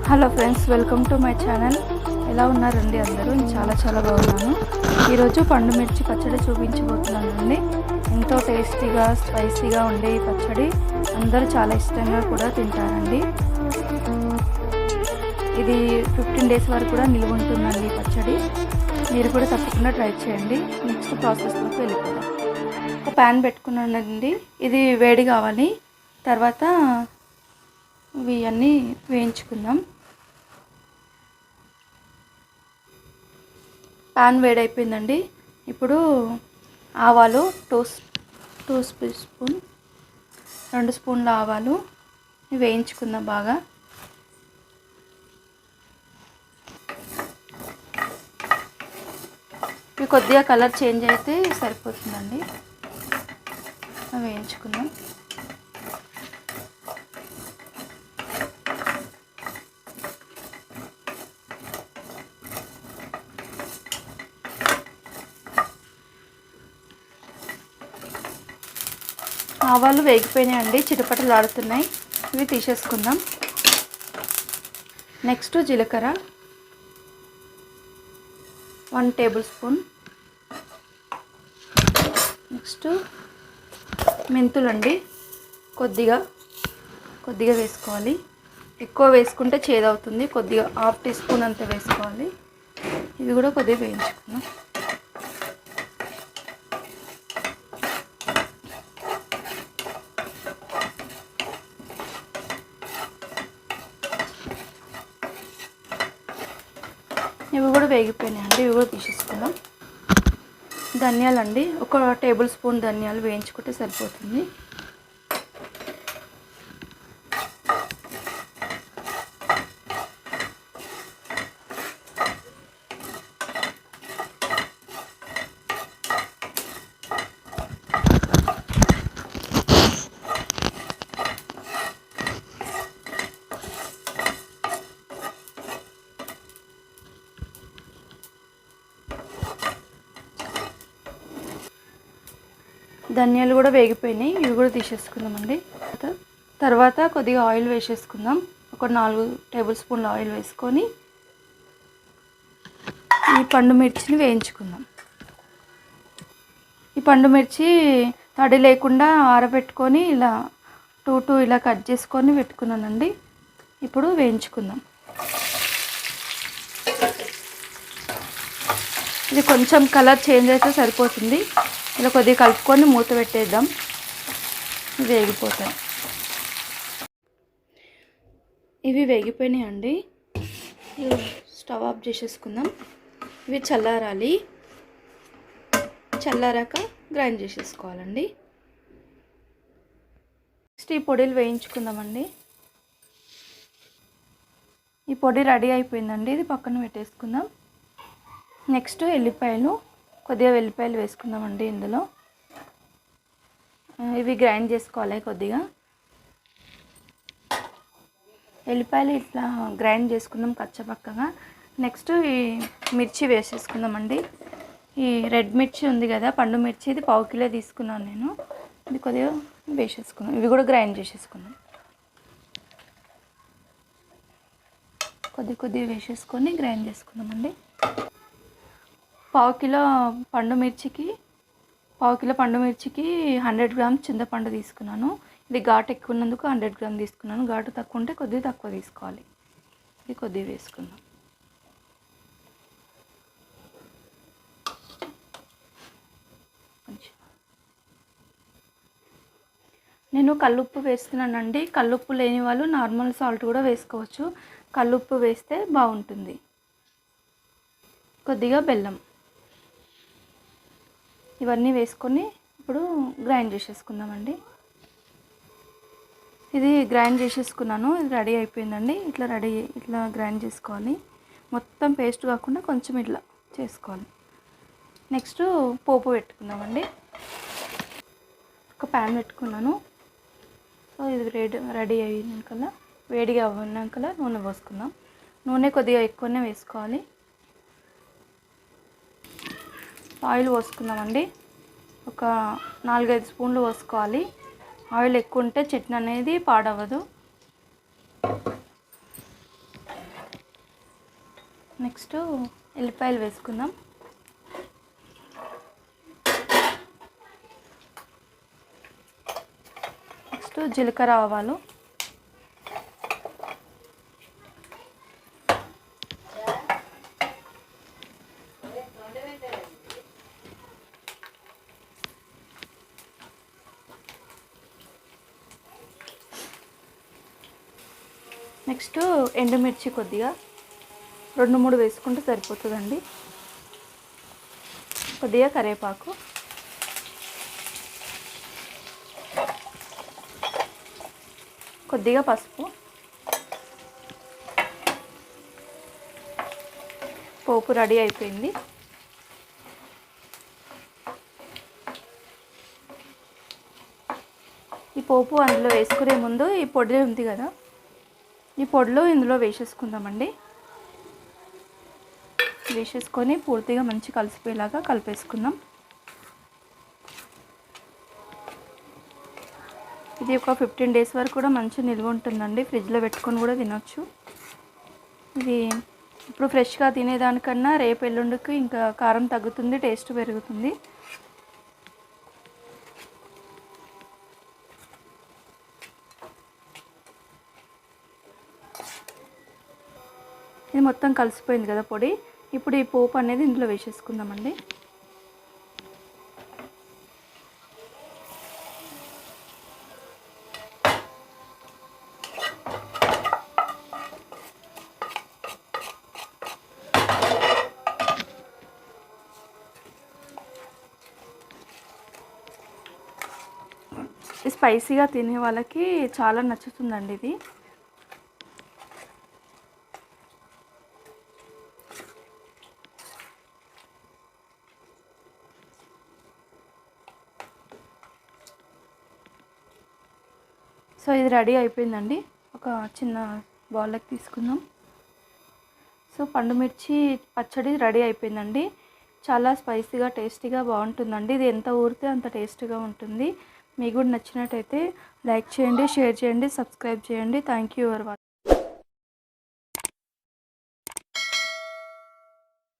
Hello friends, welcome to my channel. ఎలా ఉన్నారండి అందరూ? నేను చాలా బాగున్నాను. ఈరోజు పండు మిర్చి పచ్చడి చూపించబోతున్నానండి. ఎంతో టేస్టీగా స్పైసీగా ఉండే ఈ పచ్చడి అందరూ చాలా ఇష్టంగా కూడా తింటారండి. ఇది 15 డేస్ వరకు కూడా నిల్వ ఉంటుందండి ఈ పచ్చడి. మీరు కూడా తప్పకుండా ట్రై చేయండి. నెక్స్ట్ ప్రాసెస్లోకి వెళ్ళిపోదాం. ఒక ప్యాన్ పెట్టుకున్నానండి. ఇది వేడి కావాలి. తర్వాత ఇవి అన్నీ వేయించుకుందాం. ప్యాన్ వేడైపోయిందండి. ఇప్పుడు ఆవాలు 2 స్పూన్ల ఆవాలు వేయించుకుందాం బాగా. ఇవి కొద్దిగా కలర్ చేంజ్ అయితే సరిపోతుందండి. వేయించుకుందాం. ఆవాలు వేగిపోయినాయండి, చిటపటలు ఆడుతున్నాయి. ఇవి తీసేసుకుందాం. నెక్స్ట్ జీలకర్ర 1 టేబుల్ స్పూన్. నెక్స్ట్ మెంతులండి కొద్దిగా వేసుకోవాలి. ఎక్కువ వేసుకుంటే చేదవుతుంది. కొద్దిగా 1/2 టీ స్పూన్ అంత వేసుకోవాలి. ఇవి కూడా కొద్దిగా వేయించుకుందాం. ఇవి కూడా వేగిపోయినాయండి. ఇవి కూడా తీసేసుకుందాం. ధనియాలండి 1 టేబుల్ స్పూన్ ధనియాలు వేయించుకుంటే సరిపోతుంది. ధనియాలు కూడా వేగిపోయినాయి. ఇవి కూడా తీసేసుకుందామండి. తర్వాత కొద్దిగా ఆయిల్ వేసేసుకుందాం. 4 టేబుల్ స్పూన్ల ఆయిల్ వేసుకొని ఈ పండు మిర్చిని వేయించుకుందాం. ఈ పండు మిర్చి తడి లేకుండా ఆరబెట్టుకొని ఇలా 2 ఇలా కట్ చేసుకొని పెట్టుకున్నానండి. ఇప్పుడు వేయించుకుందాం. ఇది కొంచెం కలర్ చేంజ్ అయితే సరిపోతుంది. ఇలా కొద్దిగా కలుపుకొని మూత పెట్టేద్దాం. ఇవి వేగిపోతాయి. ఇవి వేగిపోయినాయండి. స్టవ్ ఆఫ్ చేసేసుకుందాం. ఇవి చల్లారాలి. చల్లారాక గ్రైండ్ చేసేసుకోవాలండి. నెక్స్ట్ ఈ పొడిలు వేయించుకుందామండి. ఈ పొడి రెడీ అయిపోయిందండి. ఇది పక్కన పెట్టేసుకుందాం. నెక్స్ట్ కొద్దిగా వెల్లిపాయలు వేసుకుందామండి. ఇందులో ఇవి గ్రైండ్ చేసుకోవాలి. కొద్దిగా వెల్లిపాయలు ఇట్లా గ్రైండ్ చేసుకుందాం కచ్చపక్కగా. నెక్స్ట్ ఈ మిర్చి వేసేసుకుందామండి. ఈ రెడ్ మిర్చి ఉంది కదా, పండు మిర్చి, ఇది 1/2 కిలో తీసుకున్నాను నేను. ఇది కొద్దిగా వేసేసుకుందాం. ఇవి కూడా గ్రైండ్ చేసేసుకుందాం. కొద్దిగా వేసేసుకొని గ్రైండ్ చేసుకుందామండి. 1/2 కిలో పండు మిర్చికి 100 గ్రామ్స్ చింతపండు తీసుకున్నాను. ఇది ఘాటు ఎక్కువ ఉన్నందుకు 100 గ్రామ్ తీసుకున్నాను. ఘాటు తక్కువ ఉంటే కొద్దిగా తక్కువ తీసుకోవాలి. ఇది కొద్దిగా వేసుకుందాం. నేను కల్లుప్పు వేస్తున్నానండి. కల్లుప్పు లేని వాళ్ళు నార్మల్ సాల్ట్ కూడా వేసుకోవచ్చు. కల్లుప్పు వేస్తే బాగుంటుంది. కొద్దిగా బెల్లం, ఇవన్నీ వేసుకొని ఇప్పుడు గ్రైండ్ చేసేసుకుందామండి. ఇది గ్రైండ్ చేసేసుకున్నాను. ఇది రెడీ అయిపోయిందండి. ఇట్లా గ్రైండ్ చేసుకోవాలి. మొత్తం పేస్ట్ కాకుండా కొంచెం ఇట్లా చేసుకోవాలి. నెక్స్ట్ పోపు పెట్టుకుందామండి. ఒక ప్యాన్ పెట్టుకున్నాను. సో ఇది రెడీ అయినాక వేడిగా అవ్వనాక నూనె పోసుకుందాం. నూనె కొద్దిగా ఎక్కువనే వేసుకోవాలి. ఆయిల్ పోసుకుందామండి. ఒక 4-5 స్పూన్లు పోసుకోవాలి. ఆయిల్ ఎక్కువ ఉంటే చట్నీ అనేది పాడవదు. నెక్స్ట్ ఎల్లిపాయలు వేసుకుందాం. నెక్స్ట్ జీలకర్ర ఆవాలు, నెక్స్ట్ ఎండుమిర్చి కొద్దిగా 2-3 వేసుకుంటే సరిపోతుందండి. కొద్దిగా కరివేపాకు, కొద్దిగా పసుపు, పోపు రెడీ అయిపోయింది. ఈ పోపు అందులో వేసుకునే ముందు ఈ పొడి ఉంది కదా, ఈ పొడిలో ఇందులో వేసేసుకుందామండి. వేసేసుకొని పూర్తిగా మంచి కలిసిపోయేలాగా కలిపేసుకుందాం. ఇది ఒక 15 డేస్ వరకు కూడా మంచి నిల్వ ఉంటుందండి. ఫ్రిడ్జ్లో పెట్టుకొని కూడా తినొచ్చు. ఇది ఇప్పుడు ఫ్రెష్గా తినేదానికన్నా రేపు ఎల్లుండికి ఇంకా కారం తగ్గుతుంది, టేస్ట్ పెరుగుతుంది. ఇది మొత్తం కలిసిపోయింది కదా పొడి. ఇప్పుడు ఈ పోపు అనేది ఇందులో వేసేసుకుందామండి. స్పైసీగా తినే వాళ్ళకి చాలా నచ్చుతుందండి ఇది. సో ఇది రెడీ అయిపోయిందండి. ఒక చిన్న బౌల్లోకి తీసుకుందాం. సో పండు మిర్చి పచ్చడి రెడీ అయిపోయిందండి. చాలా స్పైసీగా టేస్టీగా బాగుంటుందండి. ఇది ఎంత ఊరితే అంత టేస్టీగా ఉంటుంది. మీకు కూడా నచ్చినట్టయితే లైక్ చేయండి, షేర్ చేయండి, సబ్స్క్రైబ్ చేయండి. Thank you for watching.